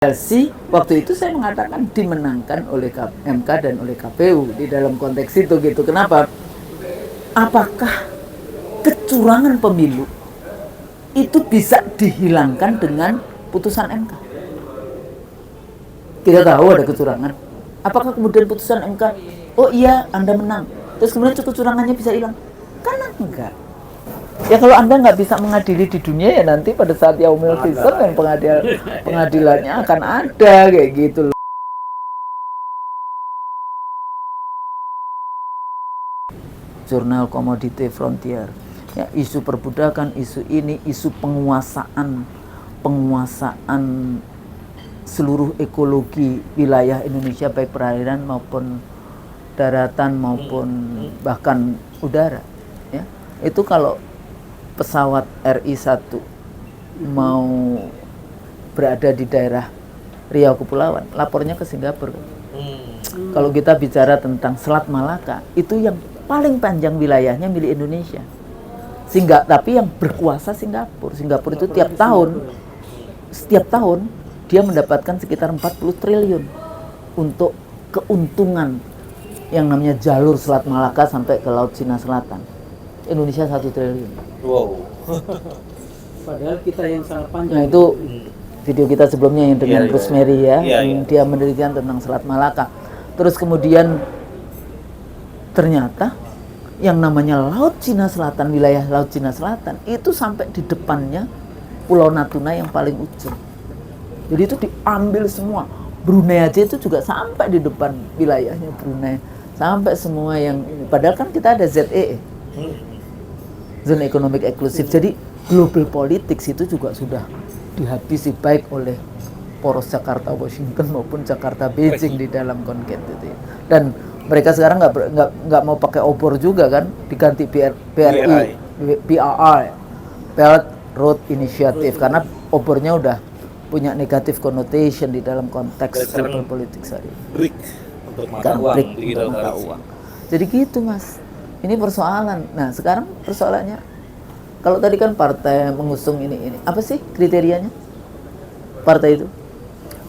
Chelsea waktu itu saya mengatakan dimenangkan oleh MK dan oleh KPU di dalam konteks itu gitu. Kenapa? Apakah kecurangan pemilu itu bisa dihilangkan dengan putusan MK? Kita tahu ada kecurangan. Apakah kemudian putusan MK, oh iya Anda menang, terus kemudian kecurangannya bisa hilang? Karena enggak. Ya kalau Anda nggak bisa mengadili di dunia, ya nanti pada saat yaumil hisab yang pengadilannya akan ada kayak gitu loh. Jurnal Commodity Frontier, ya, isu perbudakan, isu ini, isu penguasaan seluruh ekologi wilayah Indonesia, baik perairan maupun daratan maupun bahkan udara, ya. Itu kalau pesawat RI-1 mau berada di daerah Riau Kepulauan, lapornya ke Singapura. Kalau kita bicara tentang Selat Malaka, itu yang paling panjang wilayahnya milik Indonesia. Tapi yang berkuasa Singapura. Singapura itu setiap tahun dia mendapatkan sekitar 40 triliun untuk keuntungan yang namanya jalur Selat Malaka sampai ke Laut Cina Selatan. Indonesia 1 triliun. Wow. Padahal kita yang sangat panjang. Nah itu video kita sebelumnya yang dengan Rosemary ya, yang dia menelitikan tentang Selat Malaka. Terus kemudian ternyata yang namanya Laut Cina Selatan, wilayah Laut Cina Selatan itu sampai di depannya Pulau Natuna yang paling ujung. Jadi itu diambil semua. Brunei aja itu juga sampai di depan wilayahnya Brunei. Sampai semua yang, padahal kan kita ada ZEE. Zona ekonomi eksklusif. Jadi global politics itu juga sudah dihabisi baik oleh poros Jakarta Washington maupun Jakarta Beijing di dalam konflik itu. Dan mereka sekarang nggak mau pakai obor juga kan, diganti BRI, Belt Road Initiative, karena obornya udah punya negatif connotation di dalam konteks global politics hari ini. BRIC untuk mata uang. Jadi gitu Mas. Ini persoalan. Nah sekarang persoalannya, kalau tadi kan partai mengusung ini, apa sih kriterianya partai itu?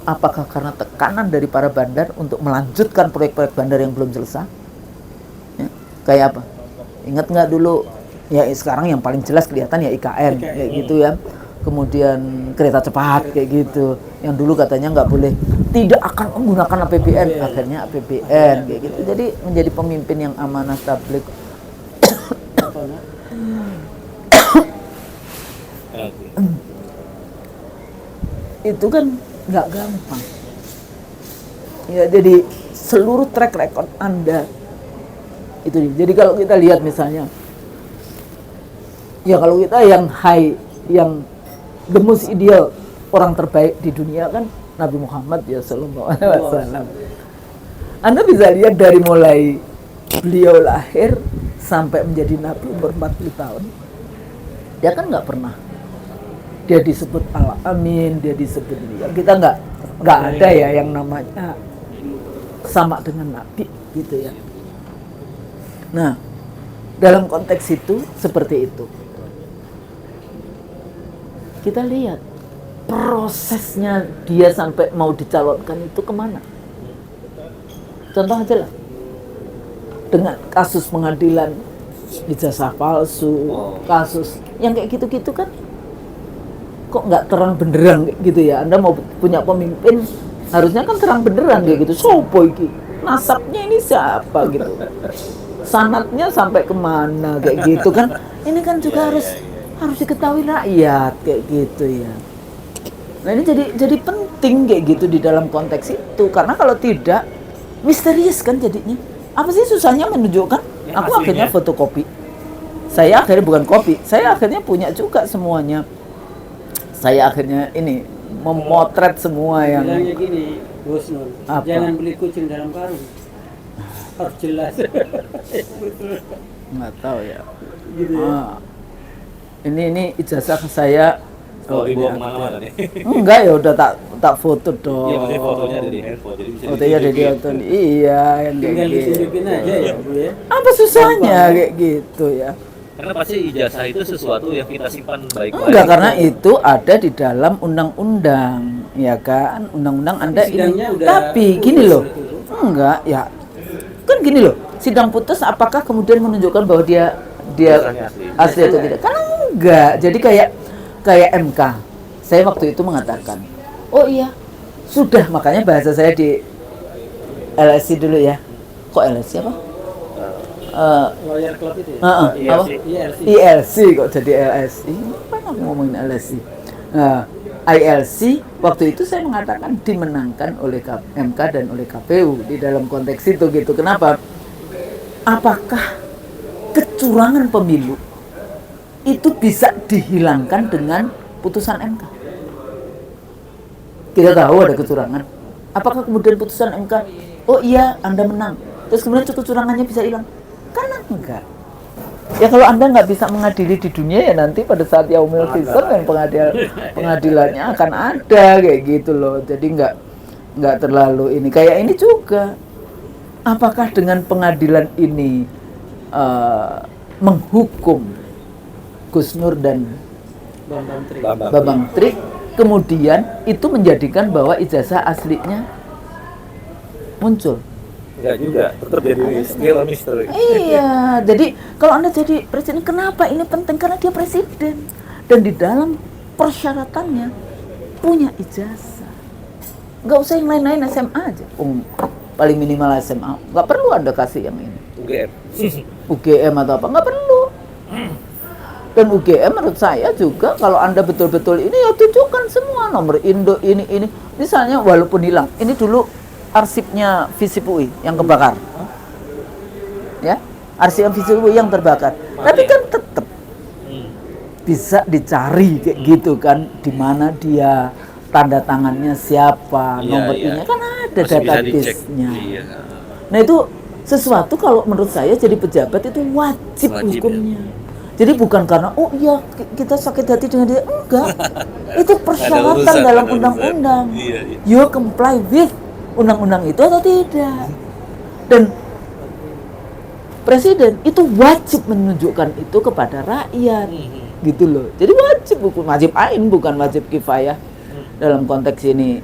Apakah karena tekanan dari para bandar untuk melanjutkan proyek-proyek bandar yang belum selesai? Ya, kayak apa? Ingat nggak dulu? Ya sekarang yang paling jelas kelihatan ya IKN, kayak gitu ya. Kemudian kereta cepat kayak gitu. Yang dulu katanya nggak boleh, tidak akan menggunakan APBN, akhirnya APBN kayak gitu. Jadi menjadi pemimpin yang amanah tabligh itu kan nggak gampang. Ya jadi seluruh track record Anda itu. Jadi kalau kita lihat misalnya, ya kalau kita yang high, yang the most ideal orang terbaik di dunia kan Nabi Muhammad ya sallallahu alaihi wasallam. Anda bisa lihat dari mulai beliau lahir sampai menjadi Nabi umur 40 tahun. Dia kan nggak pernah dia disebut Al-Amin, dia disebut dia. Kita nggak ada ya yang namanya sama dengan Nabi gitu ya. Nah, dalam konteks itu seperti itu. Kita lihat prosesnya dia sampai mau dicalonkan itu kemana. Contoh aja lah, dengan kasus pengadilan ijazah palsu, kasus yang kayak gitu-gitu kan kok nggak terang benderang gitu ya. Anda mau punya pemimpin harusnya kan terang benderang kayak gitu. Sopo iki, nasabnya ini siapa gitu, sanadnya sampai kemana kayak gitu kan. Ini kan juga harus diketahui rakyat kayak gitu ya. Nah ini jadi penting kayak gitu di dalam konteks itu, karena kalau tidak misterius kan jadinya. Apa sih susahnya menunjukkan? Ya, aku akhirnya fotokopi. Saya akhirnya bukan kopi, saya akhirnya punya juga semuanya. Saya akhirnya ini memotret semua yang. Bilangnya gini, Bos Nur, jangan beli kucing dalam karung. Harus jelas. Nggak tahu ya. Gitu ya. Ini ijazah saya. Oh, dibawa kemana-mana nih? Enggak ya, udah tak foto dong. Iya, maksudnya fotonya ada di handphone, jadi bisa fotonya ada di handphone. Iya, yang kayak Tinggal gitu. ditunjukin aja ya, Bu ya. Apa susahnya kayak gitu ya? Karena pasti ijazah itu sesuatu yang kita simpan baik-baik. Enggak, karena itu ada di dalam undang-undang. ya kan, undang-undang Anda Sidangnya ini. udah Tapi gini putus loh, berarti itu. enggak ya, kan gini loh, sidang putus apakah kemudian menunjukkan bahwa dia Putusannya asli. asli atau tidak? Kan enggak. Jadi kayak MK. Saya waktu itu mengatakan, oh iya, sudah, makanya bahasa saya di LSI dulu ya. Kok LSI apa? Lawyer Club itu ya? Apa? ILC. ILC kok jadi LSI? Ngapain aku ngomongin LSI? Nah, ILC waktu itu saya mengatakan dimenangkan oleh MK dan oleh KPU di dalam konteks itu gitu. Kenapa? Apakah kecurangan pemilu itu bisa dihilangkan dengan putusan MK? Kita tahu ada kecurangan. Apakah kemudian putusan MK, oh iya Anda menang, terus kemudian kecurangannya bisa hilang? Karena enggak. Ya kalau Anda nggak bisa mengadili di dunia, ya nanti pada saat yaumil hisab yang pengadilannya akan ada kayak gitu loh. Jadi nggak terlalu ini. Kayak ini juga. Apakah dengan pengadilan ini menghukum Gus Nur dan Bambang Tri, kemudian itu menjadikan bahwa ijazah aslinya muncul? Enggak juga, tetap jadi still a mystery. Iya, jadi kalau Anda jadi presiden, kenapa ini penting? Karena dia presiden dan di dalam persyaratannya punya ijazah. Nggak usah yang lain-lain, SMA aja. Paling minimal SMA, nggak perlu Anda kasih yang ini. UGM. UGM atau apa, nggak perlu. Dan UGM menurut saya juga kalau Anda betul-betul ini ya tunjukkan semua nomor Indo ini. Misalnya walaupun hilang, ini dulu arsipnya FISIP UI yang kebakar. Ya, arsip FISIP UI yang terbakar. Tapi kan tetap bisa dicari kayak gitu kan, di mana dia, tanda tangannya siapa, nomor ini kan ada database-nya. Iya. Nah itu sesuatu kalau menurut saya jadi pejabat itu wajib hukumnya. Jadi bukan karena oh iya kita sakit hati dengan dia, enggak. Itu persyaratan dalam undang-undang. Iya. You comply with undang-undang itu atau tidak. Dan presiden itu wajib menunjukkan itu kepada rakyat. Gitu loh. Jadi wajib, bukan wajib ain, bukan wajib kifayah. Dalam konteks ini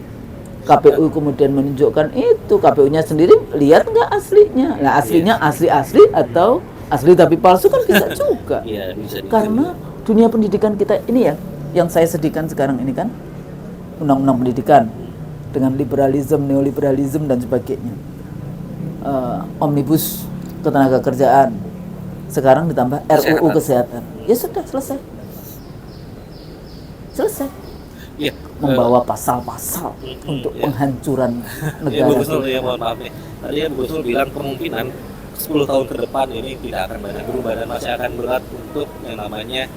KPU kemudian menunjukkan itu, KPU-nya sendiri lihat nggak aslinya. Nah, aslinya asli atau asli tapi palsu kan bisa juga. Iya, bisa. Karena dunia pendidikan kita ini ya, yang saya sedihkan sekarang ini kan undang-undang pendidikan dengan liberalisme, neoliberalisme dan sebagainya. Omnibus ketenaga kerjaan. Sekarang ditambah RUU kesehatan. Ya sudah selesai. Selesai. Iya. Membawa pasal-pasal untuk penghancuran negara. Bu Gusnul, ya mohon maaf nih. Tadi Bu Gusnul bilang kemungkinan 10 tahun ke depan ini tidak akan banyak berubah dan masih akan berat untuk yang namanya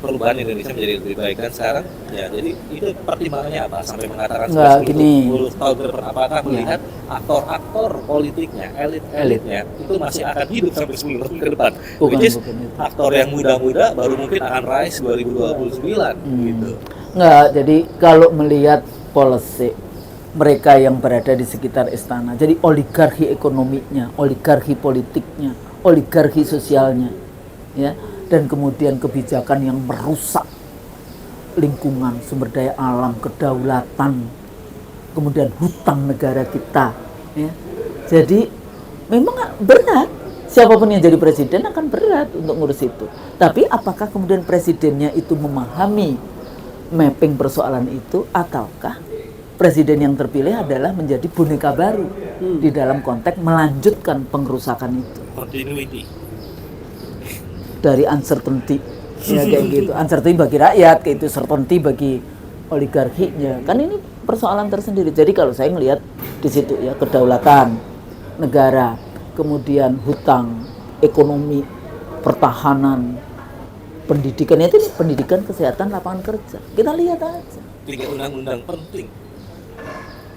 perubahan Indonesia menjadi lebih baik. Dan sekarang ya jadi itu pertimbangannya apa sampai mengatakan 10 tahun ke depan, apakah melihat aktor-aktor politiknya, elit-elitnya itu masih akan hidup sampai 10 tahun ke depan. Which is aktor yang muda-muda baru mungkin akan rise 2029 gitu. Enggak, jadi kalau melihat policy mereka yang berada di sekitar istana, jadi oligarki ekonominya, oligarki politiknya, oligarki sosialnya, ya, dan kemudian kebijakan yang merusak lingkungan, sumber daya alam, kedaulatan, kemudian hutang negara kita, ya. Jadi memang berat, siapapun yang jadi presiden akan berat untuk ngurus itu. Tapi apakah kemudian presidennya itu memahami mapping persoalan itu, ataukah presiden yang terpilih adalah menjadi boneka baru di dalam konteks melanjutkan pengerusakan itu. Continuity. Dari uncertainty, ya kayak gitu. Uncertainty bagi rakyat, kayak itu certainty bagi oligarkinya. Kan ini persoalan tersendiri. Jadi kalau saya ngelihat di situ ya, kedaulatan negara, kemudian hutang, ekonomi, pertahanan, pendidikan itu pendidikan, kesehatan, lapangan kerja. Kita lihat aja. 3 undang-undang penting.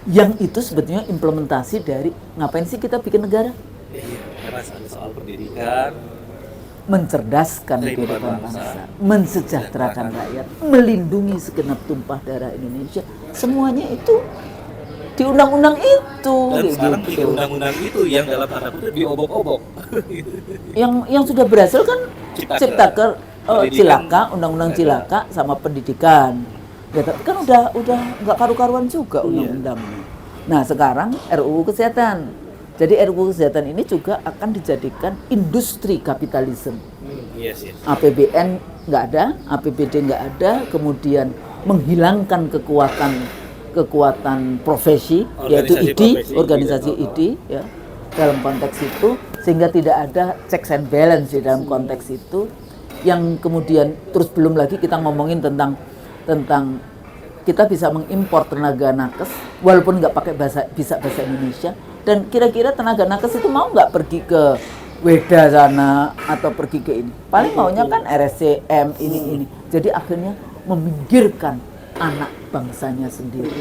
Yang itu sebetulnya implementasi dari ngapain sih kita bikin negara? Iya, karena ada soal pendidikan, mencerdaskan kehidupan bangsa, mensejahterakan rakyat, melindungi segenap tumpah darah Indonesia. Semuanya itu di undang-undang itu. Dan sekarang gitu. 3 undang-undang itu yang dalam tanda kutip diobok-obok. Yang sudah berhasil kan Ciptaker, Cilaka, undang-undang Cilaka sama pendidikan. Ya tapi kan udah nggak karu-karuan juga undang-undangnya. Nah sekarang RUU Kesehatan. Jadi RUU Kesehatan ini juga akan dijadikan industri kapitalisme. Yes. APBN nggak ada, APBD nggak ada, kemudian menghilangkan kekuatan profesi, yaitu ID, organisasi ID, ya dalam konteks itu, sehingga tidak ada checks and balance di dalam konteks itu. Yang kemudian terus belum lagi kita ngomongin tentang kita bisa mengimpor tenaga nakes walaupun nggak pakai bahasa Indonesia, dan kira-kira tenaga nakes itu mau nggak pergi ke Weda sana atau pergi ke ini, paling maunya kan RSCM ini. Jadi akhirnya meminggirkan anak bangsanya sendiri.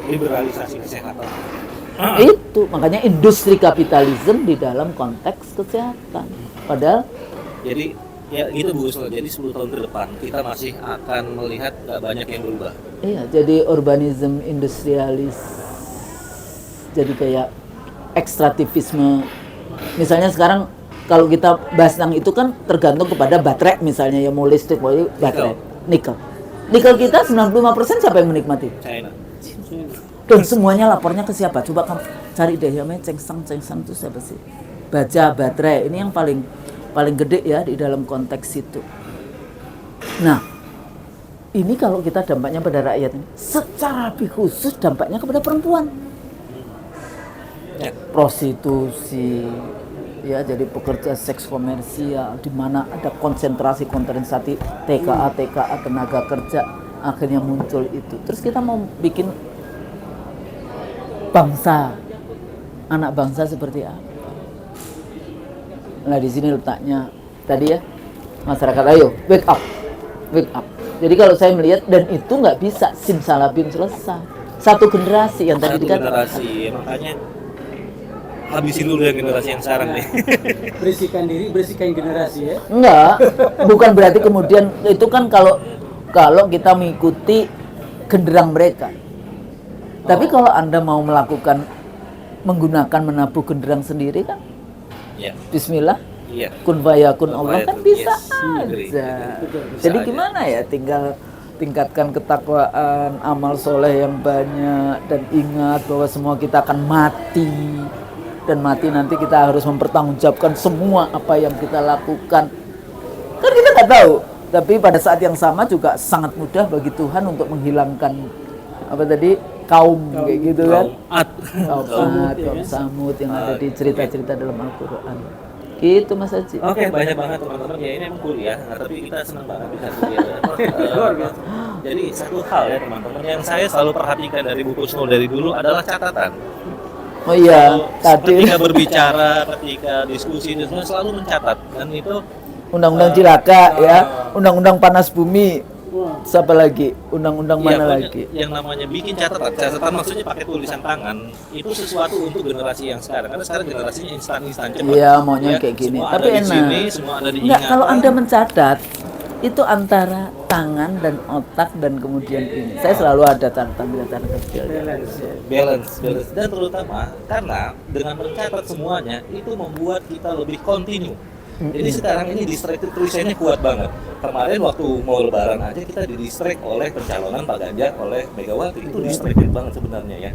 Liberalisasi kesehatan. Itu makanya industri kapitalisme di dalam konteks kesehatan. Padahal Jadi ya gitu Bu Gusno. Jadi 10 tahun ke depan kita masih akan melihat gak banyak yang berubah. iya, jadi urbanisme industrialis, jadi kayak ekstrativisme. Misalnya sekarang kalau kita bahas tentang itu kan tergantung kepada baterai, misalnya ya mau listrik, mau baterai, nikel kita 95% siapa yang menikmati? China. Dan semuanya lapornya ke siapa? Coba kamu cari deh, namanya Cengsang itu siapa sih? Baja, baterai, ini yang paling gede ya di dalam konteks itu. Nah, ini kalau kita dampaknya pada rakyat ini, secara lebih khusus dampaknya kepada perempuan. Prostitusi, ya jadi pekerja seks komersial, di mana ada konsentrasi TKA tenaga kerja, akhirnya muncul itu. Terus kita mau bikin anak bangsa seperti apa? Nah di sini letaknya tadi ya, masyarakat ayo wake up. Jadi kalau saya melihat, dan itu nggak bisa simsalabim selesai. Satu generasi yang tadi dikatakan. Makanya habisin dulu yang generasi yang sekarang nih. Bersihkan diri, bersihkan generasi ya. Enggak, bukan berarti kemudian itu kan kalau kita mengikuti genderang mereka. Tapi kalau Anda mau menggunakan menabuh genderang sendiri kan, Bismillah, kun fayakun Allah kan bisa aja. Jadi gimana ya, tinggal tingkatkan ketakwaan, amal soleh yang banyak, dan ingat bahwa semua kita akan mati. Dan mati nanti kita harus mempertanggungjawabkan semua apa yang kita lakukan. Kan kita nggak tahu. Tapi pada saat yang sama juga sangat mudah bagi Tuhan untuk menghilangkan kaum kayak gitu kan. Kaum Samud yang ada di cerita-cerita dalam Al-Quran. Gitu Mas Haji. Oke, banyak banget teman-teman. Ya ini emang kuliah, tapi kita senang banget bisa kuliah. Jadi satu hal ya teman-teman yang saya selalu perhatikan dari buku Kusno dari dulu adalah catatan. Oh iya, tadi ketika berbicara, ketika diskusi itu semua selalu mencatat, dan itu undang-undang cilaka ya, undang-undang panas bumi, siapa lagi, undang-undang mana lagi? Yang namanya bikin catatan maksudnya pakai tulisan tangan, itu sesuatu untuk generasi yang sekarang, karena sekarang generasinya instan cepat. Iya, maunya kayak gini, semua tapi ada enak. Di sini, semua ada di Enggak, kalau Anda mencatat itu antara tangan dan otak dan kemudian ini. Saya selalu ada catatan kecil. Balance. Dan terutama karena dengan mencatat semuanya itu membuat kita lebih kontinu. Jadi sekarang ini distract tulisannya kuat banget. Kemarin waktu mau lebaran aja kita didistract oleh pencalonan Pak Ganjar oleh Megawati, itu distracted banget sebenarnya ya.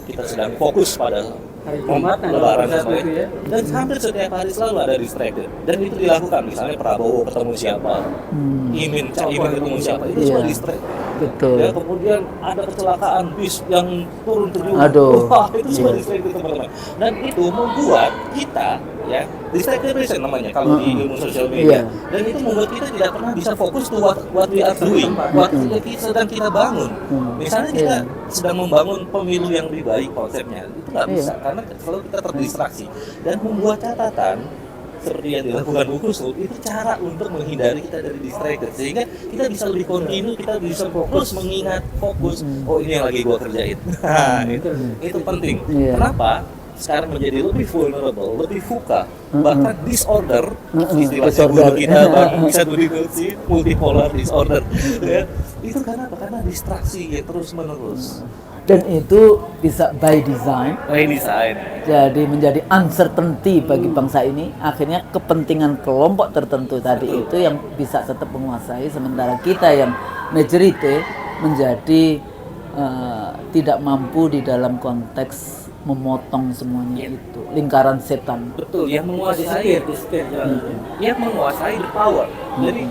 Kita sedang fokus pada lebaran semuanya. Dan hampir setiap hari selalu ada distracted. Dan itu dilakukan, misalnya Prabowo ketemu siapa, Imin ketemu siapa, itu semua distract. Betul. Ya, kemudian ada kecelakaan bis yang turun ke jurang. Aduh. Wah, itu semua distracted teman-teman. Dan itu membuat kita ya distracted namanya kalau di ilmu sosial media. Dan itu membuat kita tidak pernah bisa fokus to what we are doing, what sedang kita bangun. Misalnya kita sedang membangun pemilu yang lebih baik konsepnya, itu nggak bisa karena kalau kita terdistraksi. Dan membuat catatan seperti yang dilakukan Bu Kusno itu cara untuk menghindari kita dari distracted, sehingga kita bisa lebih kontinu, kita bisa fokus mengingat fokus. Oh ini yang lagi gua kerjain. Itu penting. Kenapa? Sekarang menjadi lebih vulnerable, lebih VUCA, bahkan disorder, istilahnya guru kita bisa dimensi multipolar disorder. Ya. Itu karena apa? Karena distraksi ya terus menerus. Dan itu bisa by design. Jadi menjadi uncertainty bagi bangsa ini. Akhirnya kepentingan kelompok tertentu tadi itu yang bisa tetap menguasai, sementara kita yang majority menjadi tidak mampu di dalam konteks memotong semuanya itu lingkaran setan. Betul, yang menguasai yang menguasai the power. Jadi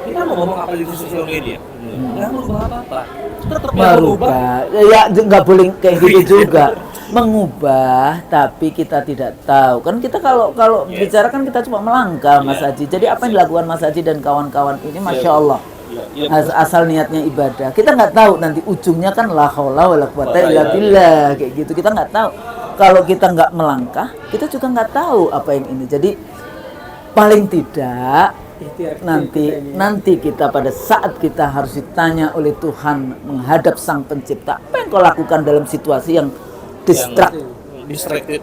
kita mau ngomong apa di sosial media, nggak merubah apa-apa. Tetap Merubah, ya nggak boleh kayak gitu juga. Mengubah, tapi kita tidak tahu. Kan kita kalau bicara kan kita cuma melangkah, Mas Haji. Jadi apa yang dilakukan Mas Haji dan kawan-kawan ini, Masya Allah. Asal niatnya ibadah, kita nggak tahu nanti ujungnya kan la haula wala quwata illa billah kayak gitu, kita nggak tahu. Kalau kita nggak melangkah, kita juga nggak tahu apa yang ini. Jadi paling tidak nanti kita pada saat kita harus ditanya oleh Tuhan menghadap Sang Pencipta, apa yang kau lakukan dalam situasi yang distracted,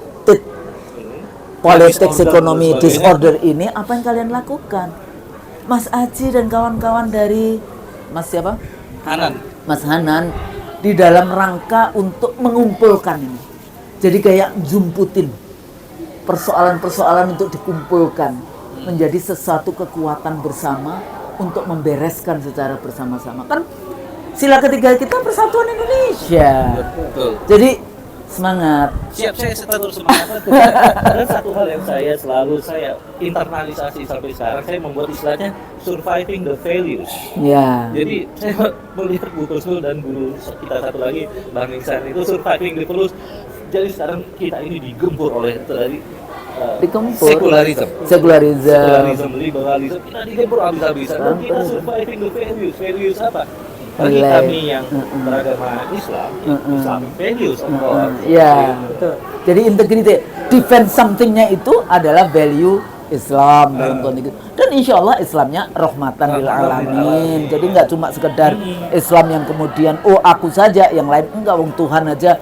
politik ekonomi disorder ini, apa yang kalian lakukan? Mas Aji dan kawan-kawan dari Mas siapa? Mas Hanan di dalam rangka untuk mengumpulkan ini. Jadi kayak jumputin persoalan-persoalan untuk dikumpulkan menjadi sesuatu kekuatan bersama untuk membereskan secara bersama-sama. Kan sila ketiga kita persatuan Indonesia. Betul. Jadi semangat. Siap, saya tetap semangat. Dan satu hal yang selalu saya internalisasi sampai sekarang, saya membuat istilahnya surviving the failures. Ya. Jadi saya melihat Bu Kusnul dan guru kita satu lagi Bang Iksan itu surviving the failures. Jadi sekarang kita ini digempur oleh dari sekularisme, liberalisme, kita digempur habis-habisan. Dan kita surviving the failures. Failures apa? Bagi kami yang beragama Islam, Islamic values, ya. Jadi integrity, defend somethingnya itu adalah value Islam dalam konteks itu. Dan insya Allah Islamnya rahmatan lil alamin. Jadi nggak cuma sekedar Islam yang kemudian aku saja, yang lain enggak. Wong Tuhan aja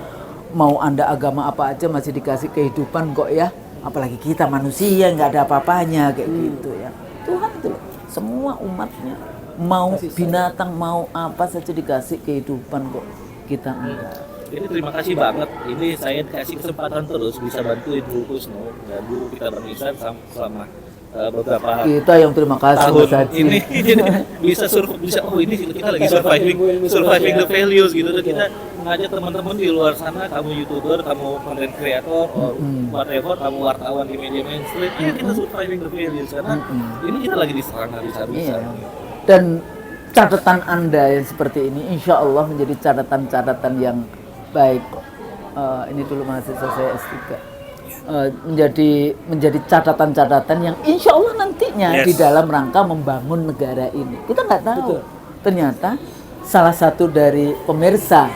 mau Anda agama apa aja masih dikasih kehidupan kok ya. Apalagi kita manusia nggak ada apa-apanya kayak gitu ya. Tuhan itu loh, semua umatnya. Mau binatang, mau apa saja dikasih kehidupan kok, kita enggak. Jadi terima kasih banget, ini saya kasih kesempatan terus bisa bantuin Bu Kusnul dan guru kita Bang Iksan selama beberapa kita yang terima kasih tahun ini bisa ini kita lagi surviving the values gitu. Dan kita ngajak teman-teman di luar sana, kamu YouTuber, kamu content creator, or whatever, kamu wartawan di media mainstream, ya kita surviving the values karena ini kita lagi diserang habis-habisan. Dan catatan Anda yang seperti ini insya Allah menjadi catatan-catatan yang baik. Ini dulu mahasiswa saya S3. Menjadi catatan-catatan yang insya Allah nantinya di dalam rangka membangun negara ini. Kita nggak tahu. Ternyata salah satu dari pemirsa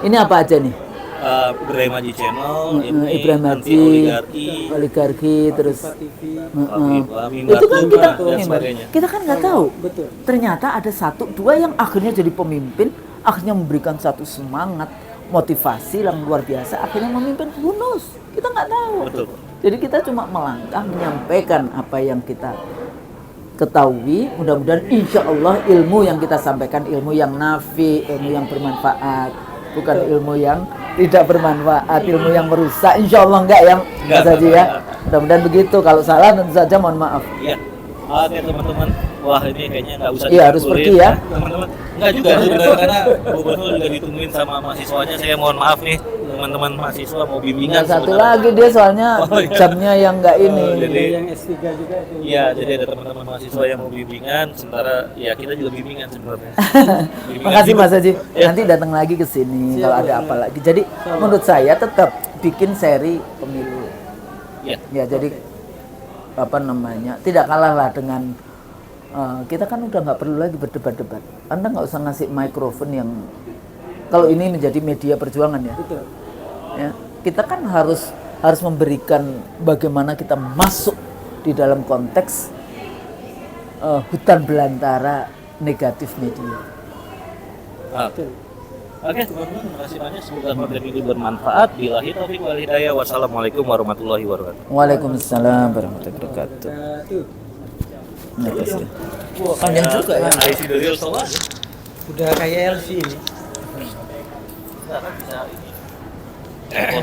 ini apa aja nih? Ibrahim Haji Channel, Ibrahim Haji, oligarki, terus itu kan kita kan nggak tahu. Ternyata ada 1-2 yang akhirnya jadi pemimpin, akhirnya memberikan satu semangat, motivasi yang luar biasa, akhirnya memimpin Yunus. Kita nggak tahu. Jadi kita cuma melangkah menyampaikan apa yang kita ketahui. Mudah-mudahan insya Allah ilmu yang kita sampaikan ilmu yang nafi, ilmu yang bermanfaat, bukan ilmu yang tidak bermanfaat, ilmu yang merusak. Insya Allah enggak ya, Mas Haji ya. Mudah-mudahan begitu. Kalau salah tentu saja mohon maaf. Iya. Oke teman-teman, wah ini kayaknya nggak usah. Iya harus pergi ya. Teman-teman, nggak juga sebenarnya karena gubernur juga ditungguin sama mahasiswanya. Saya mohon maaf nih teman-teman mahasiswa mau bimbingan. Nah, satu lagi dia soalnya jamnya yang nggak ini. Jadi yang S3 juga. Iya, jadi ada teman-teman mahasiswa yang mau bimbingan. Sementara ya kita juga bimbingan sebenarnya. Makasih Mas Haji. Nanti datang lagi ke sini kalau ada apa lagi. Jadi menurut saya tetap bikin seri pemilu. Ya jadi apa namanya, tidak kalah lah dengan kita kan udah nggak perlu lagi berdebat-debat. Anda nggak usah ngasih mikrofon yang kalau ini menjadi media perjuangan ya. Betul. Ya, kita kan harus memberikan bagaimana kita masuk di dalam konteks hutan belantara negatif media. Oke teman-teman, terima kasih banyak. Semoga konten ini bermanfaat. Billahi taufiq wal hidayah. Wassalamualaikum warahmatullahi wabarakatuh. Waalaikumsalam warahmatullahi wabarakatuh. Terima kasih. Panjang juga ya. IC the real soul aja. Udah kayak LC ini. Bisa ini.